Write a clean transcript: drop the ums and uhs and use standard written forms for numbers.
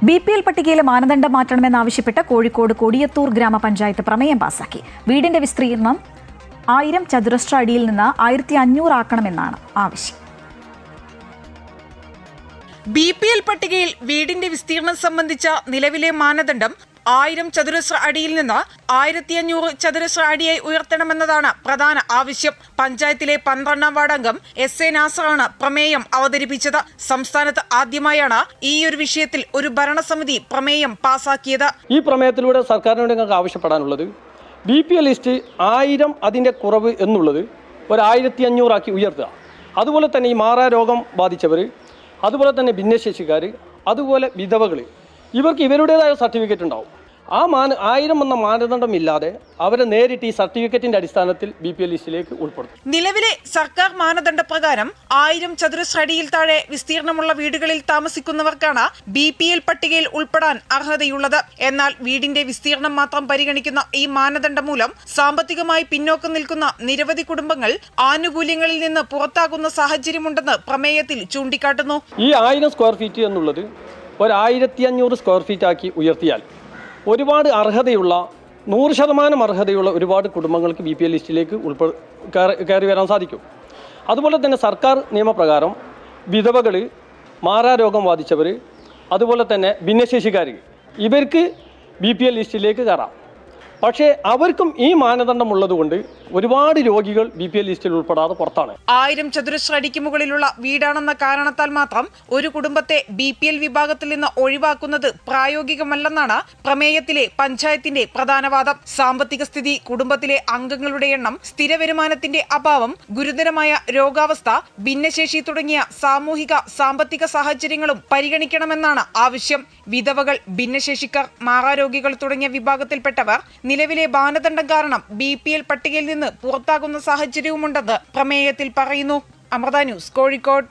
BPL പട്ടികയിലെ മാനദണ്ഡം മാറ്റണമെന്നാവശ്യപ്പെട്ട് കോഴിക്കോട് കൊടിയത്തൂർ ഗ്രാമപഞ്ചായത്ത് പ്രമേയം പാസാക്കി. വീടിന്റെ വിസ്തീർണം 1000 ചതുരശ്ര അടിയിൽ നിന്ന് 1500 ആക്കണമെന്നാണ് ആവശ്യം. BPL പട്ടികയിൽ വീടിന്റെ വിസ്തീർണം സംബന്ധിച്ച നിലവിലെ മാനദണ്ഡം 1000 ചതുരശ്ര അടിയിൽ നിന്ന് 1500 ചതുരശ്ര അടിയായി ഉയർത്തണമെന്നതാണ് പ്രധാന ആവശ്യം. പഞ്ചായത്തിലെ 12ാം വാർഡ് അംഗം SA നാസറാണ് പ്രമേയം അവതരിപ്പിച്ചത്. സംസ്ഥാനത്ത് ആദ്യമായാണ് ഈ ഒരു വിഷയത്തിൽ ഒരു ഭരണസമിതി പ്രമേയം പാസാക്കിയത്. ഈ പ്രമേയത്തിലൂടെ സർക്കാരിനോട് ഞങ്ങൾക്ക് ആവശ്യപ്പെടാനുള്ളത് BPL ലിസ്റ്റ് 1000 അതിൻ്റെ കുറവ് എന്നുള്ളത് 1500 ആക്കി ഉയർത്തുക. അതുപോലെ തന്നെ ഈ മാറാരോഗം ബാധിച്ചവർ, അതുപോലെ തന്നെ ഭിന്നശേഷിക്കാർ, അതുപോലെ വിധവകൾ, ഇവർക്ക് ഇവരുടേതായ സർട്ടിഫിക്കറ്റ് ഉണ്ടാവും. ആ 1000 എന്ന മാനദണ്ഡമില്ലാതെ അവരെ നേരിട്ട് ഈ സർട്ടിഫിക്കറ്റിന്റെ അടിസ്ഥാനത്തിൽ BPL ലിസ്റ്റിലേക്ക് ഉൾപ്പെടുത്തും. നിലവിലെ സർക്കാർ മാനദണ്ഡ പ്രകാരം 1000 ചതുരശ്ര അടിയിൽ താഴെ വിസ്തീർണമുള്ള വീടുകളിൽ താമസിക്കുന്നവർക്കാണ് BPL പട്ടികയിൽ ഉൾപ്പെടാൻ അർഹതയുള്ളത്. എന്നാൽ വീടിന്റെ വിസ്തീർണം മാത്രം പരിഗണിക്കുന്ന ഈ മാനദണ്ഡം മൂലം സാമ്പത്തികമായി പിന്നോക്കം നിൽക്കുന്ന നിരവധി കുടുംബങ്ങൾ ആനുകൂല്യങ്ങളിൽ നിന്ന് പുറത്താകുന്ന സാഹചര്യമുണ്ടെന്ന് പ്രമേയത്തിൽ ചൂണ്ടിക്കാട്ടുന്നു. ഈ 1000 സ്ക്വയർ ഫീറ്റ് എന്നുള്ളത് 1500 സ്ക്വയർ ഫീറ്റ് ആക്കി ഉയർത്തിയാൽ ഒരുപാട് അർഹതയുള്ള 100% അർഹതയുള്ള ഒരുപാട് കുടുംബങ്ങൾക്ക് BPL ലിസ്റ്റിലേക്ക് കയറി വരാൻ സാധിക്കും. അതുപോലെ തന്നെ സർക്കാർ നിയമപ്രകാരം വിധവകൾ, മാറാരോഗം ബാധിച്ചവർ, അതുപോലെ തന്നെ ഭിന്നശേഷിക്കാർ, ഇവർക്ക് BPL ലിസ്റ്റിലേക്ക് കയറാം. പക്ഷേ അവർക്കും ഈ മാനദണ്ഡം ഉള്ളതുകൊണ്ട് ഒരുപാട് രോഗികൾ BPL ലിസ്റ്റിൽ ഉൾപ്പെടാതെ പുറത്താണ്. 1000 ചതുരശ്ര അടിക്ക് മുകളിലുള്ള വീടാണെന്ന കാരണത്താൽ മാത്രം ഒരു കുടുംബത്തെ BPL വിഭാഗത്തിൽ നിന്ന് ഒഴിവാക്കുന്നത് പ്രായോഗികമല്ലെന്നാണ് പ്രമേയത്തിലെ പഞ്ചായത്തിന്റെ പ്രധാന വാദം. സാമ്പത്തിക സ്ഥിതി, കുടുംബത്തിലെ അംഗങ്ങളുടെ എണ്ണം, സ്ഥിര വരുമാനത്തിന്റെ അഭാവം, ഗുരുതരമായ രോഗാവസ്ഥ, ഭിന്നശേഷി തുടങ്ങിയ സാമൂഹിക സാമ്പത്തിക സാഹചര്യങ്ങളും പരിഗണിക്കണമെന്നാണ് ആവശ്യം. വിധവകൾ, ഭിന്നശേഷിക്കാർ, മാറാരോഗികൾ തുടങ്ങിയ വിഭാഗത്തിൽപ്പെട്ടവർ നിലവിലെ മാനദണ്ഡം കാരണം BPL പട്ടികയിൽ നിന്ന് പുറത്താകുന്ന സാഹചര്യവുമുണ്ടെന്ന് പ്രമേയത്തിൽ പറയുന്നു. അമൃത ന്യൂസ്, കോഴിക്കോട്.